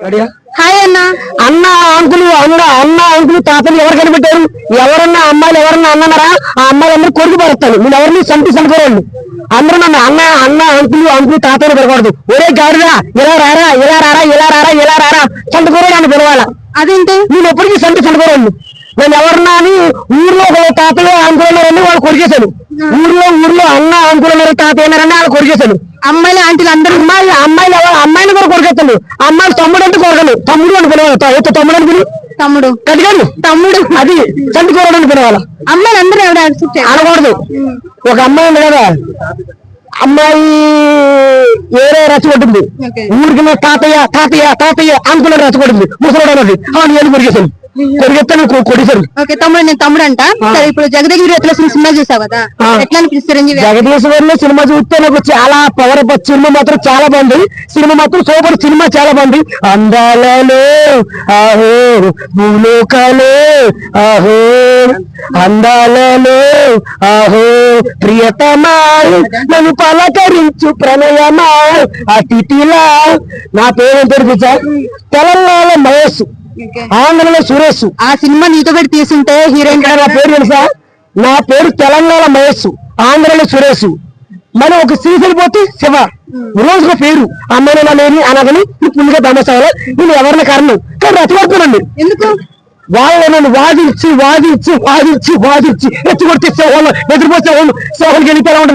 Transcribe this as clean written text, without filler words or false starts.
Hi అన్న అన్న uncle uncle తాతలు ఎవరు కనిపెట్టారు? ఎవరన్నా అమ్మాయిలు ఎవరన్నా అన్నారా? ఆ అమ్మాయిలు అందరూ కొడుకు పడతాను. మీరు ఎవరిని సంటుకోవాలి. అందరూ నన్ను అన్న అంకులు తాతలు పెరగకూడదు. ఒరే గాడిరా ఇలా రారా ఇలా రారా ఇలా రారా ఇలా రారా సంటుకోవాలి అని పిలవాలా. అదేంటి నేను ఎప్పటికీ సంటుకోవాలి. నేను ఎవరన్నా అని ఊర్లో తాతలు అంకులు వాళ్ళు కొరికేశాను. ఊర్లో అన్న అంకులు తాతయ్య అన్నారని వాళ్ళు కొరికేశాను. అమ్మాయిలు ఆంటీలు అందరూ అమ్మాయిలు కూడా కొరికేస్తాను. అమ్మాయిలు తమ్ముడు అంటే కొరగను. తమ్ముడు అని పిలవాలి. తమ్ముడు అని పిలు. తమ్ముడు కడిగాను తమ్ముడు అది చంటుకోవడం అని పిలవాలి. అమ్మాయిలు అందరూ ఎవరు అనకూడదు. ఒక అమ్మాయి ఉంది కదా, అమ్మాయి ఏరే రెచ్చగొట్టింది. ఊరికి తాతయ్య తాతయ్య తాతయ్య అంకులు రెచ్చగొట్టింది. ముసలోడు అన్నది నేను కొరికేశాను. కొరికెత్తాను కొడిశారు. ఓకే తమ్ముడు నేను తమ్ముడు అంట. సరే ఇప్పుడు జగదగిరి ఎట్లా సినిమా చూసావు కదా, ఎట్లా అనిపిస్తుంది చిరంజీవి? జగదీశ్వరిలో సినిమా చూస్తే నాకు చాలా పవర్. సినిమా మాత్రం చాలా బాగుంది. సినిమా మాత్రం సూపర్. సినిమా చాలా బాగుంది. అందాలలో ఆహో భూలోకాలో ఆహో అందాలలో ఆహో ప్రియతమా నన్ను పలకరించు ప్రణయమా అతిథిలా. నా పేరు తెలుసా? తెలంగాణ మహేష్, ఆంధ్రలో సురేష్. ఆ సినిమా నీతో పెట్టి తీసుంటే హీరోయిన్ నా పేరు తెలుసా? నా పేరు తెలంగాణ మహేష్, ఆంధ్రలో సురేష్. మరి ఒక సీజన్ పోతే శివ. రోజుగా పేరు అమ్మాయి అనేది అనగని పుల్లిగా దమసాల. నేను ఎవరిని కారణం కానీ రెచ్చగొడుతున్నాండి. ఎందుకు? వాళ్ళు నన్ను వాదించి రెచ్చగొడితే ఎదురుపోతే సోహన్ గెలిపేలా ఉంటుంది.